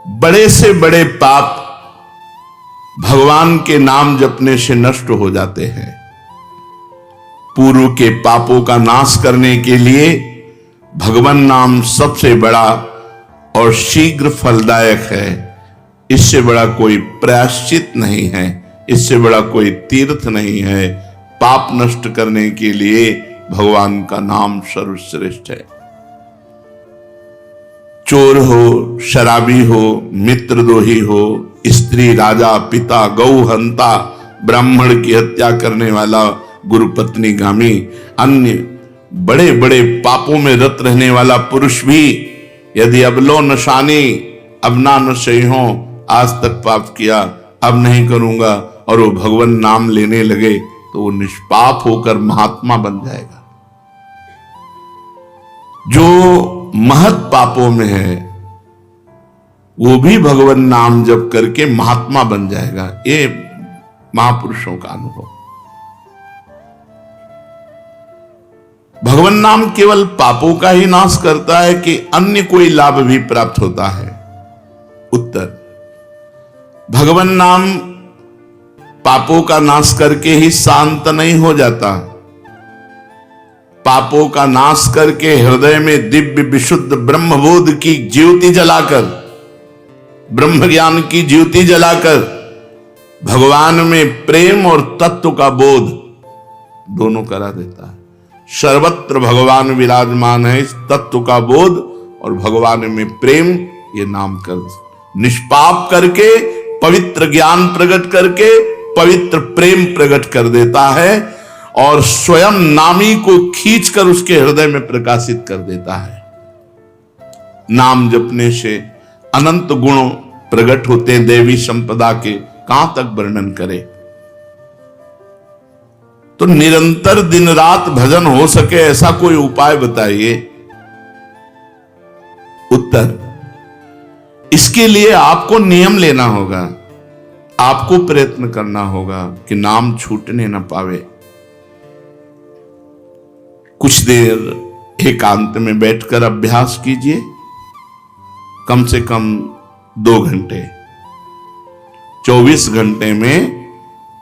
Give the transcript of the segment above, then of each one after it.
बड़े से बड़े पाप भगवान के नाम जपने से नष्ट हो जाते हैं। पूर्व के पापों का नाश करने के लिए भगवान नाम सबसे बड़ा और शीघ्र फलदायक है। इससे बड़ा कोई प्रायश्चित नहीं है, इससे बड़ा कोई तीर्थ नहीं है। पाप नष्ट करने के लिए भगवान का नाम सर्वश्रेष्ठ है। चोर हो, शराबी हो, मित्रद्रोही हो, स्त्री, राजा, पिता, गौ हंता, ब्राह्मण की हत्या करने वाला, गुरुपत्नी गामी, अन्य बड़े बड़े पापों में रत रहने वाला पुरुष भी यदि अबलो नशानी अब ना नशे हो, आज तक पाप किया अब नहीं करूंगा, और वो भगवान नाम लेने लगे तो वो निष्पाप होकर महात्मा बन जाएगा। जो महत पापों में है वो भी भगवान नाम जप करके महात्मा बन जाएगा। ये महापुरुषों का अनुभव। भगवान नाम केवल पापों का ही नाश करता है कि अन्य कोई लाभ भी प्राप्त होता है? उत्तर, भगवान नाम पापों का नाश करके ही शांत नहीं हो जाता। पापों का नाश करके हृदय में दिव्य विशुद्ध ब्रह्मबोध की ज्योति जलाकर, ब्रह्म ज्ञान की ज्योति जलाकर भगवान में प्रेम और तत्व का बोध दोनों करा देता है। सर्वत्र भगवान विराजमान है। इस तत्व का बोध और भगवान में प्रेम, ये नाम कर निष्पाप करके पवित्र ज्ञान प्रकट करके पवित्र प्रेम प्रकट कर देता है और स्वयं नामी को खींचकर उसके हृदय में प्रकाशित कर देता है। नाम जपने से अनंत गुण प्रकट होते हैं देवी संपदा के, कहां तक वर्णन करें। तो निरंतर दिन रात भजन हो सके ऐसा कोई उपाय बताइए। उत्तर, इसके लिए आपको नियम लेना होगा, आपको प्रयत्न करना होगा कि नाम छूटने न पावे। कुछ देर एकांत में बैठकर अभ्यास कीजिए, कम से कम 2 घंटे। 24 घंटे में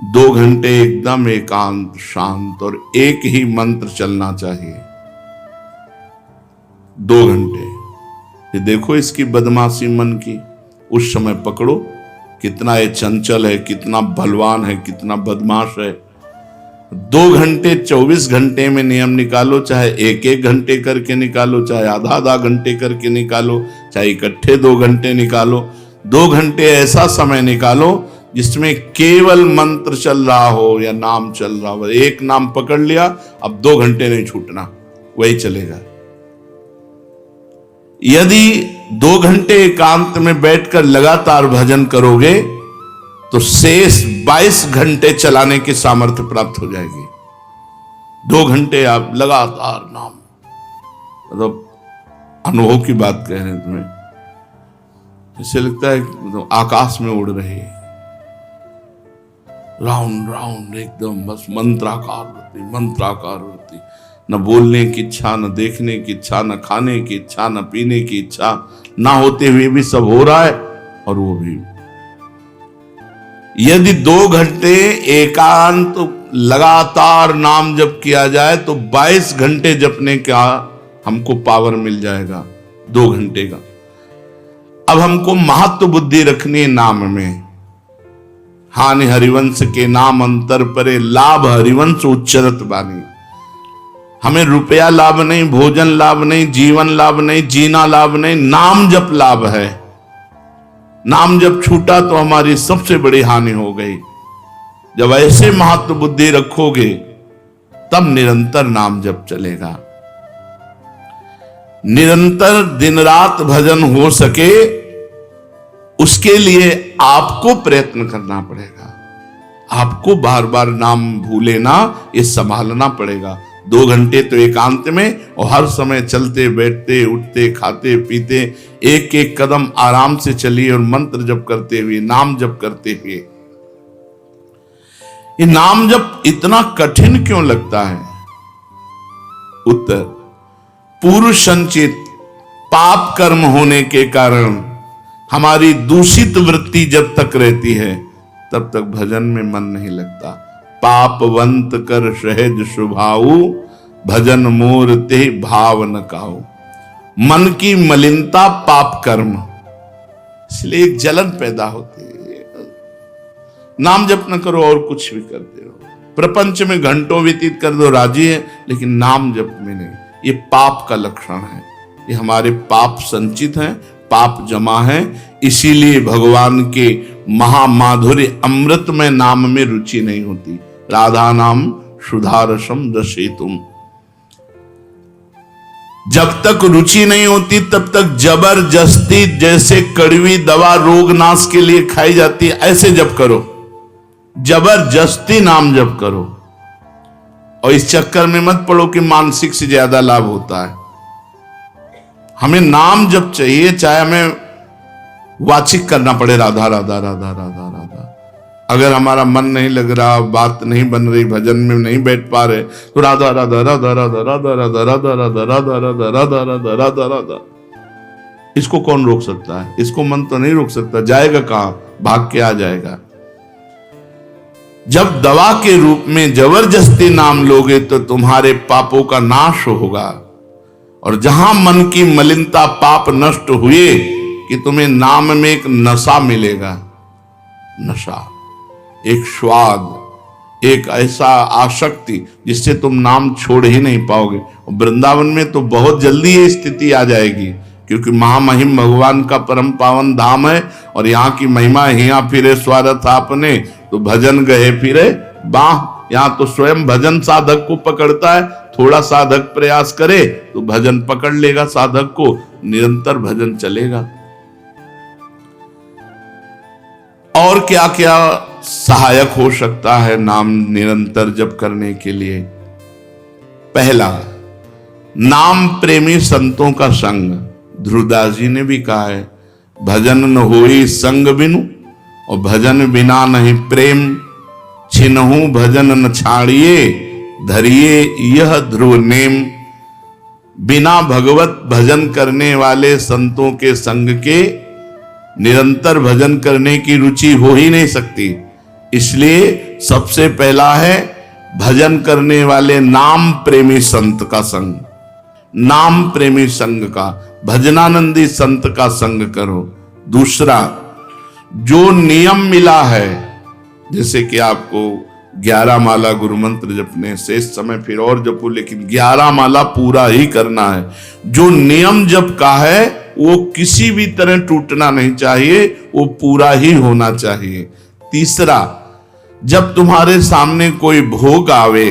2 घंटे एकदम एकांत शांत और एक ही मंत्र चलना चाहिए। 2 घंटे। ये देखो इसकी बदमाशी मन की, उस समय पकड़ो कितना ये चंचल है, कितना बलवान है, कितना बदमाश है। 2 घंटे 24 घंटे में नियम निकालो, चाहे 1-1 घंटे करके निकालो, चाहे आधा घंटे करके निकालो, चाहे इकट्ठे 2 घंटे निकालो। 2 घंटे ऐसा समय निकालो जिसमें केवल मंत्र चल रहा हो या नाम चल रहा हो। एक नाम पकड़ लिया, अब 2 घंटे नहीं छूटना, वही चलेगा। यदि 2 घंटे एकांत में बैठकर लगातार भजन करोगे तो शेष 22 घंटे चलाने की सामर्थ्य प्राप्त हो जाएगी। 2 घंटे आप लगातार नाम, मतलब अनुभव की बात कह रहे हैं तुम्हें, ऐसे लगता है तो आकाश में उड़ रहे हैं, राउंड राउंड एकदम, बस मंत्राकार वृत्ति, न बोलने की इच्छा, न देखने की इच्छा, न खाने की इच्छा, न पीने की इच्छा, ना होते हुए भी सब हो रहा है। और वो भी यदि 2 घंटे एकांत लगातार नाम जप किया जाए तो 22 घंटे जपने का हमको पावर मिल जाएगा, 2 घंटे का। अब हमको महत्व बुद्धि रखनी है नाम में। हानि हरिवंश के नाम अंतर परे, लाभ हरिवंश उच्चरत बानी। हमें रुपया लाभ नहीं, भोजन लाभ नहीं, जीवन लाभ नहीं, जीना लाभ नहीं, नाम जप लाभ है। नाम जब छूटा तो हमारी सबसे बड़ी हानि हो गई। जब ऐसे महत्व बुद्धि रखोगे तब निरंतर नाम जप चलेगा। निरंतर दिन रात भजन हो सके उसके लिए आपको प्रयत्न करना पड़ेगा। आपको बार बार नाम भूले ना, ये संभालना पड़ेगा। 2 घंटे तो एकांत में, और हर समय चलते बैठते उठते खाते पीते एक एक कदम आराम से चलिए और मंत्र जप करते हुए, नाम जप करते हुए। ये नाम जप इतना कठिन क्यों लगता है? उत्तर, पूर्व संचित पाप कर्म होने के कारण हमारी दूषित वृत्ति जब तक रहती है तब तक भजन में मन नहीं लगता। पापवंत कर सहज स्वभाऊ, भजन मोर ते भाव न काऊ। मन की मलिनता पाप कर्म, इसलिए एक जलन पैदा होती है। नाम जप न करो और कुछ भी करते रहो, प्रपंच में घंटों व्यतीत कर दो, राजी है, लेकिन नाम जप में नहीं। ये पाप का लक्षण है, ये हमारे पाप संचित हैं, पाप जमा है। इसीलिए भगवान के महामाधुर्य अमृत में नाम में रुचि नहीं होती। राधा नाम सुधारसम रसेतुम, जब तक रुचि नहीं होती तब तक जबरदस्ती, जैसे कड़वी दवा रोग नाश के लिए खाई जाती है, ऐसे जप करो, जबरदस्ती नाम जप करो। और इस चक्कर में मत पड़ो कि मानसिक से ज्यादा लाभ होता है। हमें नाम जप चाहिए, चाहे हमें वाचिक करना पड़े, राधा राधा राधा राधा राधा। अगर हमारा मन नहीं लग रहा, बात नहीं बन रही, भजन में नहीं बैठ पा रहे, तो राधा राधा राधा राधा राधा राधा राधा राधा राधा राधा राधा राधा राधा राधा। इसको कौन रोक सकता है? इसको मन तो नहीं रोक सकता, जाएगा कहां? भाग के आ जाएगा। जब दवा के रूप में जबरदस्ती नाम लोगे तो तुम्हारे पापों का नाश होगा। और जहां मन की मलिनता पाप नष्ट हुए कि तुम्हें नाम में एक नशा मिलेगा, नशा, एक स्वाद, एक ऐसा आसक्ति जिससे तुम नाम छोड़ ही नहीं पाओगे। वृंदावन में तो बहुत जल्दी ये स्थिति आ जाएगी, क्योंकि महामहिम भगवान का परम पावन धाम है और यहाँ की महिमा हिया फिरे स्वारथ आपने, तो भजन गए फिरे बाह। यहाँ तो स्वयं भजन साधक को पकड़ता है, थोड़ा साधक प्रयास करे तो भजन पकड़ लेगा साधक को, निरंतर भजन चलेगा। और क्या क्या सहायक हो सकता है नाम निरंतर जप करने के लिए? पहला, नाम प्रेमी संतों का संग। ध्रुवदास जी ने भी कहा है, भजन न होई संग बिनु, और भजन बिना नहीं प्रेम, छिनहु भजन न छाड़िए, धरिए यह ध्रुव नेम। बिना भगवत भजन करने वाले संतों के संग के निरंतर भजन करने की रुचि हो ही नहीं सकती। इसलिए सबसे पहला है भजन करने वाले नाम प्रेमी संत का संग, नाम प्रेमी संग का, भजनानंदी संत का संग करो। दूसरा, जो नियम मिला है, जैसे कि आपको 11 माला गुरु मंत्र जपने, शेष समय फिर और जपो, लेकिन 11 माला पूरा ही करना है। जो नियम जप का है वो किसी भी तरह टूटना नहीं चाहिए, वो पूरा ही होना चाहिए। तीसरा, जब तुम्हारे सामने कोई भोग आवे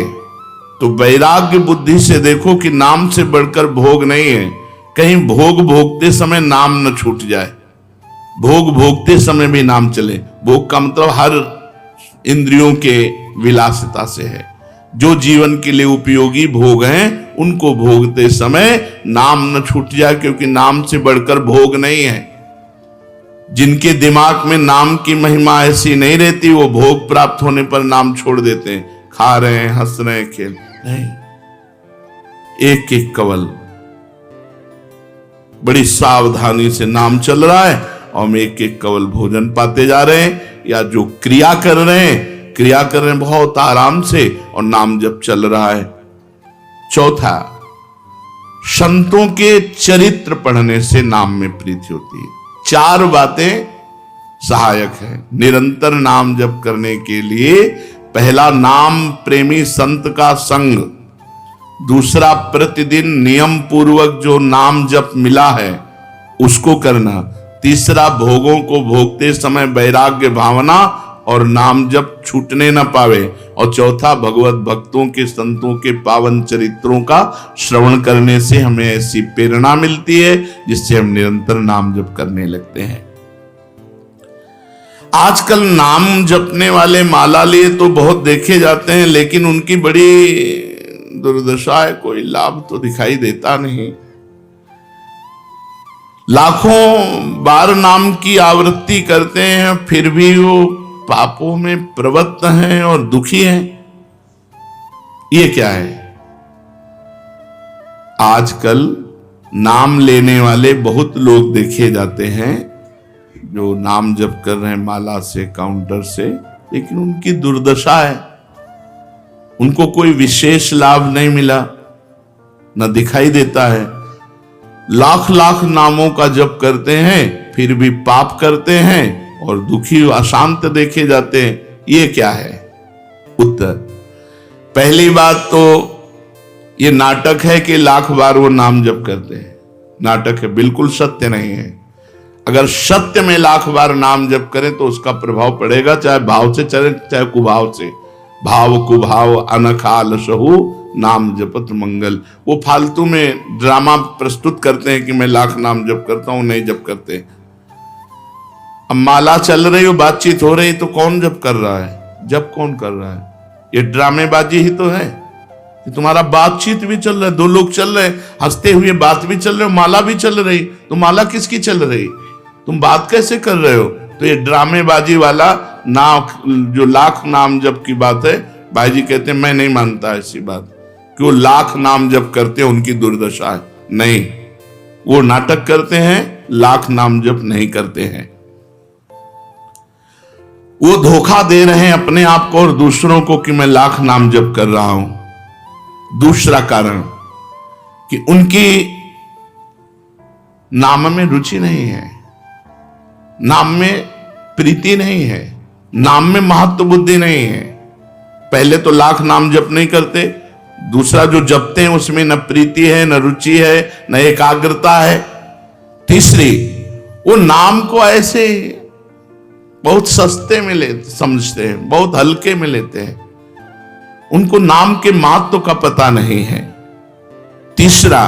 तो वैराग्य बुद्धि से देखो कि नाम से बढ़कर भोग नहीं है। कहीं भोग भोगते समय नाम न छूट जाए, भोग भोगते समय भी नाम चले। भोग का मतलब हर इंद्रियों के विलासिता से है। जो जीवन के लिए उपयोगी भोग हैं उनको भोगते समय नाम न छूट जाए, क्योंकि नाम से बढ़कर भोग नहीं है। जिनके दिमाग में नाम की महिमा ऐसी नहीं रहती, वो भोग प्राप्त होने पर नाम छोड़ देते हैं, खा रहे हैं, हंस रहे हैं, खेल नहीं। एक एक कवल बड़ी सावधानी से नाम चल रहा है और हम एक एक कवल भोजन पाते जा रहे हैं, या जो क्रिया कर रहे हैं बहुत आराम से और नाम जप चल रहा है। चौथा, संतों के चरित्र पढ़ने से नाम में प्रीति होती है। 4 बातें सहायक है निरंतर नाम जप करने के लिए। पहला, नाम प्रेमी संत का संग। दूसरा, प्रतिदिन नियम पूर्वक जो नाम जप मिला है उसको करना। तीसरा, भोगों को भोगते समय वैराग्य भावना और नाम जप छूटने न पावे। और चौथा, भगवत भक्तों के संतों के पावन चरित्रों का श्रवण करने से हमें ऐसी प्रेरणा मिलती है जिससे हम निरंतर नाम जप करने लगते हैं। आजकल नाम जपने वाले माला लिए तो बहुत देखे जाते हैं, लेकिन उनकी बड़ी दुर्दशा है, कोई लाभ तो दिखाई देता नहीं। लाखों बार नाम की आवृत्ति करते हैं, फिर भी वो पापों में प्रवृत्त हैं और दुखी हैं। ये क्या है? आजकल नाम लेने वाले बहुत लोग देखे जाते हैं जो नाम जप कर रहे हैं माला से, काउंटर से, लेकिन उनकी दुर्दशा है, उनको कोई विशेष लाभ नहीं मिला, न दिखाई देता है। लाख लाख नामों का जप करते हैं फिर भी पाप करते हैं और दुखी अशांत देखे जाते हैं। ये क्या है? उत्तर, पहली बात तो ये नाटक है कि लाख बार वो नाम जप करते हैं। नाटक है, बिल्कुल सत्य नहीं है। अगर सत्य में लाख बार नाम जप करें तो उसका प्रभाव पड़ेगा, चाहे भाव से चले चाहे कुभाव से। भाव कुभाव अनखा लसहु नाम जपत मंगल। वो फालतू में ड्रामा प्रस्तुत करते हैं कि मैं लाख नाम जप करता हूं, नहीं जप करते। अब माला चल रही हो, बातचीत हो रही, तो कौन जप कर रहा है? जप कौन कर रहा है? ये ड्रामेबाजी ही तो है कि तुम्हारा बातचीत भी चल रहा है, दो लोग चल रहे, हंसते हुए बात भी चल रहे, माला भी चल रही। तो माला किसकी चल रही? तुम बात कैसे कर रहे हो? तो ये ड्रामेबाजी वाला जो लाख नाम जप की बात है, भाई जी कहते हैं मैं नहीं मानता ऐसी बात कि वो लाख नाम जप करते हैं उनकी दुर्दशा है। नहीं, वो नाटक करते हैं, लाख नाम जप नहीं करते हैं। वो धोखा दे रहे हैं अपने आप को और दूसरों को कि मैं लाख नाम जप कर रहा हूं। दूसरा कारण कि उनकी नाम में रुचि नहीं है, नाम में प्रीति नहीं है, नाम में महत्व बुद्धि नहीं है। पहले तो लाख नाम जप नहीं करते, दूसरा जो जपते हैं उसमें न प्रीति है, न रुचि है, न एकाग्रता है। तीसरी, वो नाम को ऐसे बहुत सस्ते में समझते हैं, बहुत हल्के में लेते हैं, उनको नाम के महत्व का पता नहीं है। तीसरा,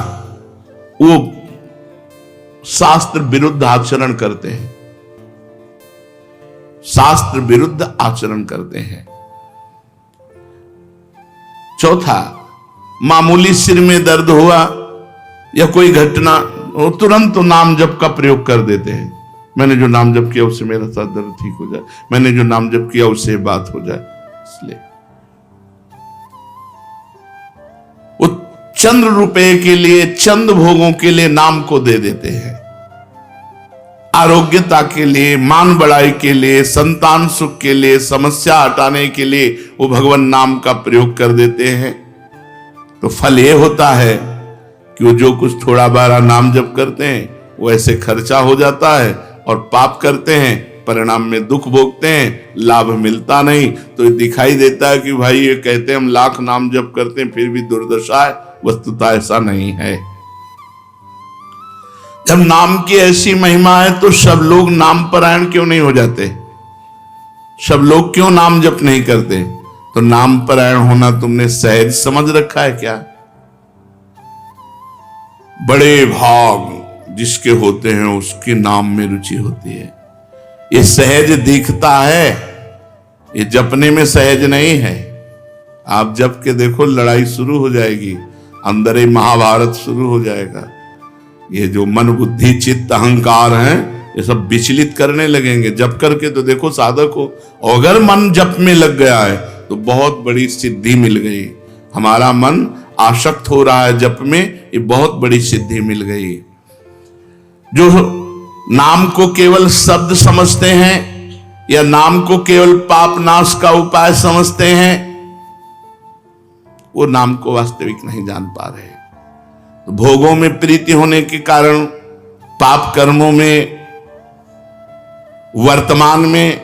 वो शास्त्र विरुद्ध आचरण करते हैं, शास्त्र विरुद्ध आचरण करते हैं। चौथा, मामूली सिर में दर्द हुआ या कोई घटना, वो तुरंत नाम जप का प्रयोग कर देते हैं। मैंने जो नाम जप किया उससे मेरा सर दर्द ठीक हो जाए, मैंने जो नाम जप किया उससे बात हो जाए। इसलिए वो चंद्र रुपए के लिए, चंद भोगों के लिए नाम को दे देते हैं। आरोग्यता के लिए, मान बढ़ाई के लिए, संतान सुख के लिए, समस्या हटाने के लिए वो भगवान नाम का प्रयोग कर देते हैं। तो फल ये होता है कि वो जो कुछ थोड़ा बारा नाम जप करते हैं वो ऐसे खर्चा हो जाता है और पाप करते हैं, परिणाम में दुख भोगते हैं, लाभ मिलता नहीं। तो दिखाई देता है कि भाई ये कहते हैं हम लाख नाम जप करते हैं फिर भी दुर्दशा है। वस्तुतः ऐसा नहीं है। जब नाम की ऐसी महिमा है तो सब लोग नाम परायण क्यों नहीं हो जाते? सब लोग क्यों नाम जप नहीं करते? तो नाम परायण होना तुमने सहज समझ रखा है क्या? बड़े भाग जिसके होते हैं उसके नाम में रुचि होती है। ये सहज दिखता है, ये जपने में सहज नहीं है। आप जप के देखो, लड़ाई शुरू हो जाएगी, अंदर ही महाभारत शुरू हो जाएगा। ये जो मन बुद्धि चित्त अहंकार हैं, ये सब विचलित करने लगेंगे। जप करके तो देखो साधक को, अगर मन जप में लग गया है तो बहुत बड़ी सिद्धि मिल गई। हमारा मन आसक्त हो रहा है जप में, ये बहुत बड़ी सिद्धि मिल गई। जो नाम को केवल शब्द समझते हैं या नाम को केवल पाप नाश का उपाय समझते हैं, वो नाम को वास्तविक नहीं जान पा रहे। तो भोगों में प्रीति होने के कारण, पाप कर्मों में वर्तमान में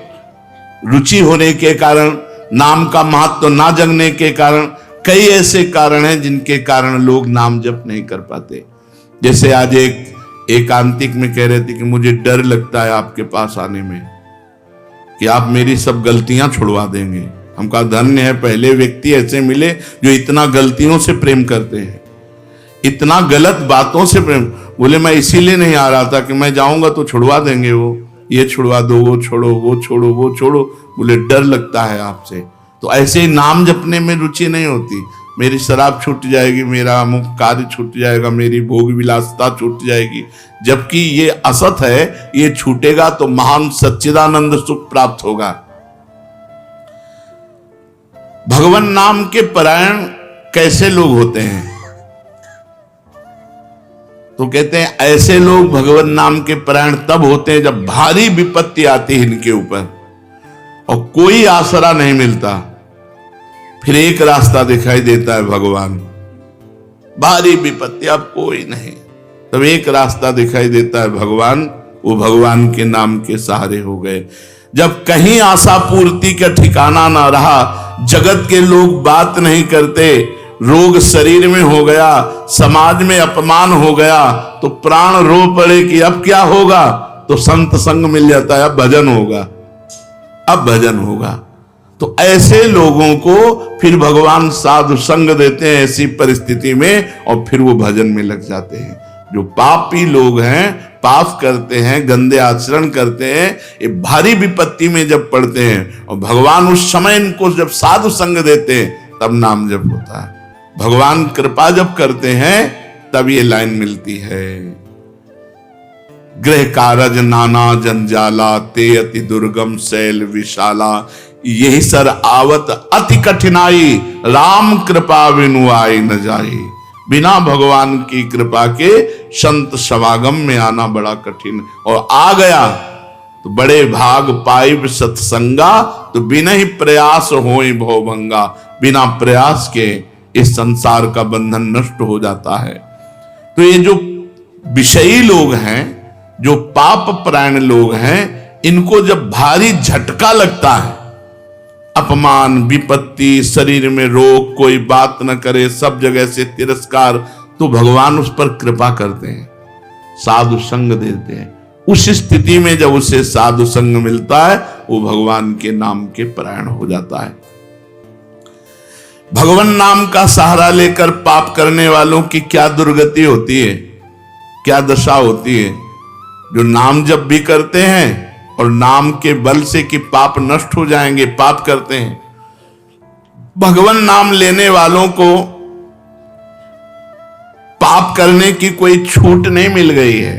रुचि होने के कारण, नाम का महत्व ना जगने के कारण, कई ऐसे कारण हैं जिनके कारण लोग नाम जप नहीं कर पाते। जैसे आज एक एकांतिक में कह रहे थे कि मुझे डर लगता है आपके पास आने में कि आप मेरी सब गलतियां छुड़वा देंगे। हम कहा धन्य है, पहले व्यक्ति ऐसे मिले जो इतना गलतियों से प्रेम करते हैं, इतना गलत बातों से प्रेम। बोले मैं इसीलिए नहीं आ रहा था कि मैं जाऊंगा तो छुड़वा देंगे, वो ये छुड़वा दो, वो छोड़ो, वो छोड़ो, वो छोड़ो। बोले डर लगता है आपसे। तो ऐसे ही नाम जपने में रुचि नहीं होती। मेरी शराब छूट जाएगी, मेरा अमुक कार्य छूट जाएगा, मेरी भोग विलासता छूट जाएगी। जबकि ये असत है, ये छूटेगा तो महान सच्चिदानंद सुख प्राप्त होगा। भगवान नाम के परायण कैसे लोग होते हैं? तो कहते हैं ऐसे लोग भगवान नाम के परायण तब होते हैं जब भारी विपत्ति आती है इनके ऊपर और कोई आसरा नहीं मिलता। फिर एक रास्ता दिखाई देता है भगवान, भारी विपत्ति अब कोई नहीं, तब एक रास्ता दिखाई देता है भगवान, वो भगवान के नाम के सहारे हो गए। जब कहीं आशा पूर्ति का ठिकाना ना रहा, जगत के लोग बात नहीं करते, रोग शरीर में हो गया, समाज में अपमान हो गया, तो प्राण रो पड़े कि अब क्या होगा, तो संत संग मिल जाता है, अब भजन होगा, अब भजन होगा। तो ऐसे लोगों को फिर भगवान साधु संग देते हैं ऐसी परिस्थिति में, और फिर वो भजन में लग जाते हैं। जो पापी लोग हैं, पाप करते हैं, गंदे आचरण करते हैं, ये भारी विपत्ति में जब पड़ते हैं और भगवान उस समय इनको जब साधु संग देते हैं तब नाम जप होता है। भगवान कृपा जब करते हैं तब ये लाइन मिलती है, गृह कारज नाना जंजाला, ते अति दुर्गम शैल विशाला, यही सर आवत अति कठिनाई, राम कृपा बिनु आई न जाई। बिना भगवान की कृपा के संत समागम में आना बड़ा कठिन, और आ गया तो बड़े भाग पाइब सत्संगा, तो बिना ही प्रयास होई भवभंगा, बिना प्रयास के इस संसार का बंधन नष्ट हो जाता है। तो ये जो विषयी लोग हैं, जो पाप परायण लोग हैं, इनको जब भारी झटका लगता है, अपमान विपत्ति, शरीर में रोग, कोई बात न करे, सब जगह से तिरस्कार, तो भगवान उस पर कृपा करते हैं, साधु संग देते हैं। उस स्थिति में जब उसे साधु संग मिलता है, वो भगवान के नाम के परायण हो जाता है। भगवान नाम का सहारा लेकर पाप करने वालों की क्या दुर्गति होती है, क्या दशा होती है। जो नाम जब भी करते हैं और नाम के बल से कि पाप नष्ट हो जाएंगे, पाप करते हैं। भगवान नाम लेने वालों को पाप करने की कोई छूट नहीं मिल गई है।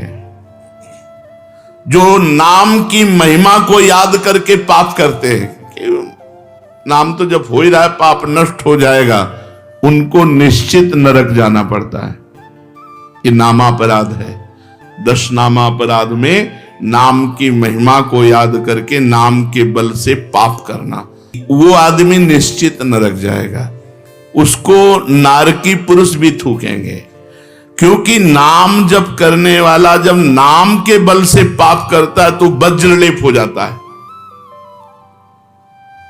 जो नाम की महिमा को याद करके पाप करते हैं कि नाम तो जब हो ही रहा है, पाप नष्ट हो जाएगा, उनको निश्चित नरक जाना पड़ता है। ये नामापराध है। 10 नामापराध में नाम की महिमा को याद करके नाम के बल से पाप करना, वो आदमी निश्चित नरक जाएगा। उसको नारकी पुरुष भी थूकेंगे, क्योंकि नाम जप करने वाला जब नाम के बल से पाप करता है तो वज्रलेप हो जाता है।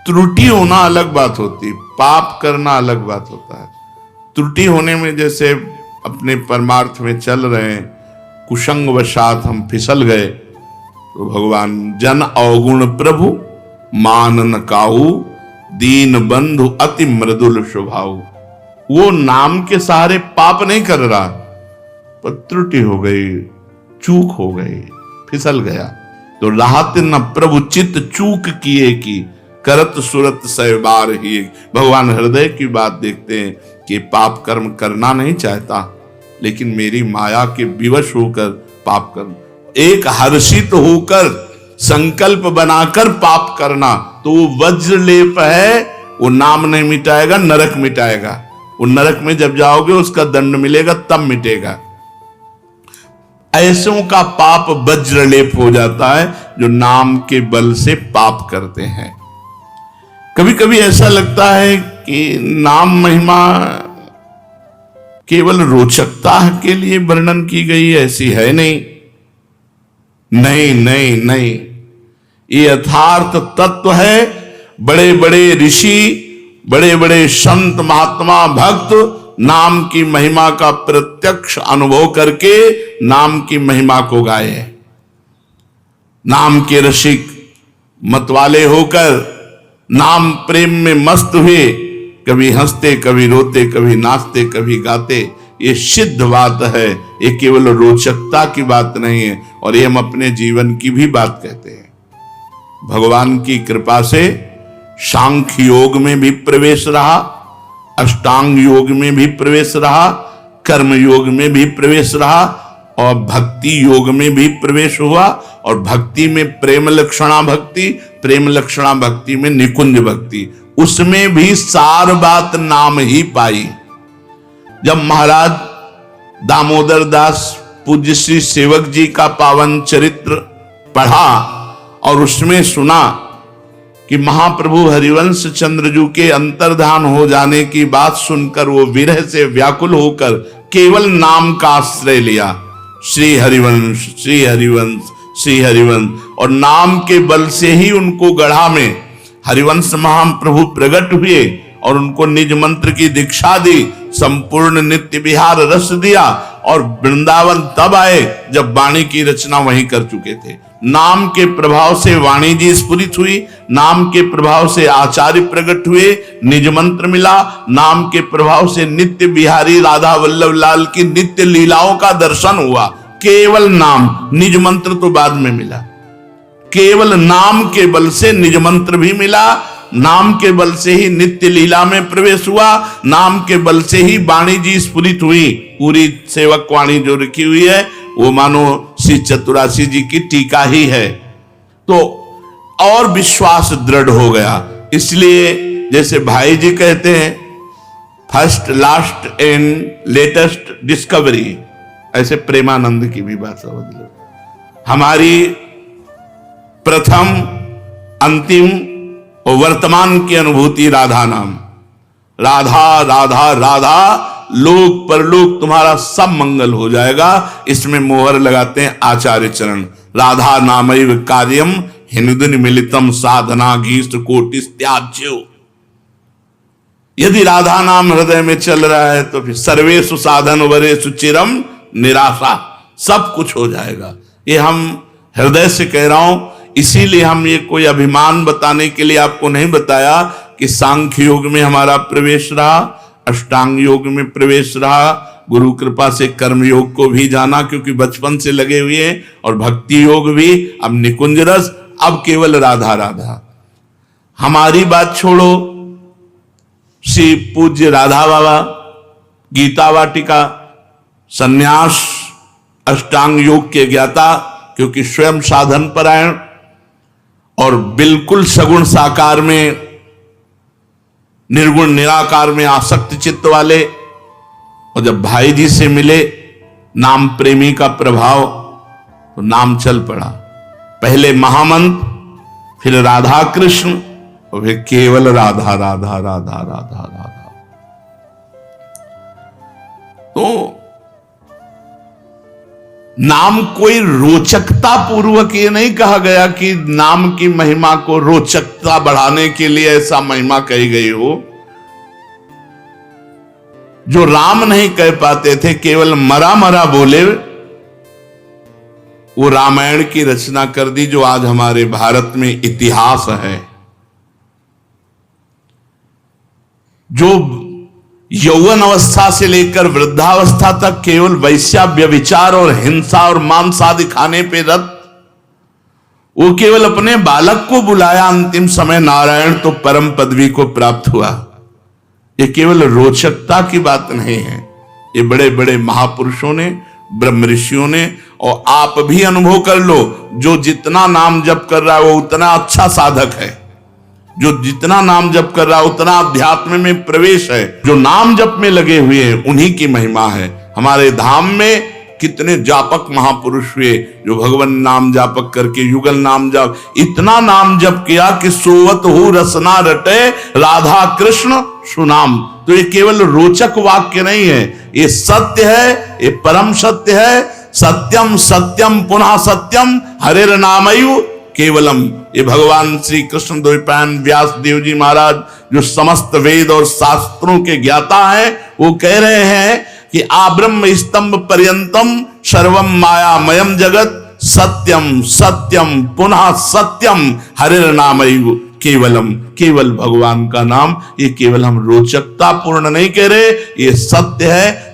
त्रुटि होना अलग बात होती, पाप करना अलग बात होता है। त्रुटि होने में जैसे अपने परमार्थ में चल रहे हैं, कुसंग वशात हम फिसल गए, तो भगवान जन अवगुण प्रभु मान न काहू, दीन बंधु अति मृदुल स्वभाव। वो नाम के सहारे पाप नहीं कर रहा, पर त्रुटि हो गई, चूक हो गई, फिसल गया। तो राहत न प्रभु चित्त चूक किए की, करत सुरत सहबार ही। भगवान हृदय की बात देखते हैं कि पाप कर्म करना नहीं चाहता, लेकिन मेरी माया के विवश होकर पाप करना, एक हर्षित होकर संकल्प बनाकर पाप करना, तो वो वज्रलेप है। वो नाम नहीं मिटाएगा, नरक मिटाएगा। वो नरक में जब जाओगे उसका दंड मिलेगा, तब मिटेगा। ऐसों का पाप वज्रलेप हो जाता है जो नाम के बल से पाप करते हैं। कभी कभी ऐसा लगता है कि नाम महिमा केवल रोचकता के लिए वर्णन की गई, ऐसी है नहीं। नहीं नहीं नहीं, ये यथार्थ तत्व है। बड़े बड़े ऋषि, बड़े बड़े संत महात्मा भक्त नाम की महिमा का प्रत्यक्ष अनुभव करके नाम की महिमा को गाए। नाम के रसिक मतवाले होकर नाम प्रेम में मस्त हुए, कभी हंसते, कभी रोते, कभी नाचते, कभी गाते। ये सिद्ध बात है, ये केवल रोचकता की बात नहीं है, और ये हम अपने जीवन की भी बात कहते हैं। भगवान की कृपा से सांख्य योग में भी प्रवेश रहा, अष्टांग योग में भी प्रवेश रहा, कर्म योग में भी प्रवेश रहा, और भक्ति योग में भी प्रवेश हुआ। और भक्ति में प्रेम लक्षणा भक्ति, प्रेम लक्षणा भक्ति में निकुंज भक्ति, उसमें भी सार बात नाम ही पाई। जब महाराज दामोदर दास पूज्य श्री सेवक जी का पावन चरित्र पढ़ा और उसमें सुना कि महाप्रभु हरिवंश चंद्रजू के अंतर्धान हो जाने की बात सुनकर वो विरह से व्याकुल होकर केवल नाम का आश्रय लिया, श्री हरिवंश श्री हरिवंश श्री हरिवंश, और नाम के बल से ही उनको गढ़ा में हरिवंश महाप्रभु प्रकट हुए और उनको निज मंत्र की दीक्षा दी, संपूर्ण नित्य विहार रस दिया और वृंदावन तब आए जब वाणी की रचना वहीं कर चुके थे। नाम के प्रभाव से वाणी जी स्फुरित हुई, नाम के प्रभाव से आचार्य प्रकट हुए, निज मंत्र मिला, नाम के प्रभाव से नित्य बिहारी राधा वल्लभ लाल की नित्य लीलाओं का दर्शन हुआ। केवल नाम, निज मंत्र तो बाद में मिला, केवल नाम के बल से निज मंत्र भी मिला, नाम के बल से ही नित्य लीला में प्रवेश हुआ, नाम के बल से ही वाणी जी स्फुरित हुई। पूरी सेवक वाणी जो रखी हुई है वो मानो श्री चतुरासी जी की टीका ही है, तो और विश्वास दृढ़ हो गया। इसलिए जैसे भाई जी कहते हैं first last and latest discovery, ऐसे प्रेमानंद की भी बात समझ लो। हमारी प्रथम अंतिम और वर्तमान की अनुभूति राधा नाम, राधा राधा राधा, लोक परलोक तुम्हारा सब मंगल हो जाएगा। इसमें मोहर लगाते हैं आचार्य चरण, राधा नामैव कार्यम हिंदुन मिलितम साधना गीष्ट कोटिस त्याज्यो। यदि राधा नाम हृदय में चल रहा है तो फिर सर्वेषु साधन वरेषु चिरम निराशा, सब कुछ हो जाएगा। ये हम हृदय से कह रहा हूं, इसीलिए हम ये कोई अभिमान बताने के लिए आपको नहीं बताया कि सांख्य योग में हमारा प्रवेश रहा, अष्टांग योग में प्रवेश रहा, गुरु कृपा से कर्म योग को भी जाना क्योंकि बचपन से लगे हुए हैं, और भक्ति योग भी, अब निकुंज रस, अब केवल राधा राधा। हमारी बात छोड़ो, श्री पूज्य राधा बाबा गीता वाटिका संन्यास अष्टांग योग के ज्ञाता, क्योंकि स्वयं साधन परायण और बिल्कुल सगुण साकार में निर्गुण निराकार में आसक्त चित्त वाले, और जब भाई जी से मिले नाम प्रेमी का प्रभाव, तो नाम चल पड़ा। पहले महामंत्र, फिर राधा कृष्ण, और फिर केवल राधा राधा राधा राधा राधा। तो नाम कोई रोचकता पूर्वक ये नहीं कहा गया कि नाम की महिमा को रोचकता बढ़ाने के लिए ऐसा महिमा कही गई हो। जो राम नहीं कह पाते थे, केवल मरा मरा बोले, वो रामायण की रचना कर दी जो आज हमारे भारत में इतिहास है। जो यौवन अवस्था से लेकर वृद्धावस्था तक केवल वैश्या व्यभिचार और हिंसा और मांस आदि खाने पे रत, वो केवल अपने बालक को बुलाया अंतिम समय, नारायण तो परम पदवी को प्राप्त हुआ। ये केवल रोचकता की बात नहीं है, ये बड़े बड़े महापुरुषों ने, ब्रह्म ऋषियों ने, और आप भी अनुभव कर लो, जो जितना नाम जप कर रहा है वो उतना अच्छा साधक है, जो जितना नाम जप कर रहा है उतना अध्यात्म में प्रवेश है। जो नाम जप में लगे हुए हैं उन्हीं की महिमा है। हमारे धाम में कितने जापक महापुरुष हुए जो भगवान नाम जापक करके युगल नाम जाप, इतना नाम जप किया कि सोवत हो रसना रटे राधा कृष्ण सुनाम। तो ये केवल रोचक वाक्य नहीं है, ये सत्य है, ये परम सत्य है। सत्यम सत्यम पुनः सत्यम हरेर नामयु केवलम। ये भगवान श्री कृष्ण द्वैपायन व्यास देव जी महाराज जो समस्त वेद और शास्त्रों के ज्ञाता हैं, वो कह रहे हैं कि आब्रह्म स्तंभ पर्यंतम सर्वम मायामयम जगत सत्यम सत्यम पुनः सत्यम हरेर नामयु केवलम। केवल भगवान का नाम, ये केवल हम रोचकता पूर्ण नहीं कह रहे, ये सत्य है।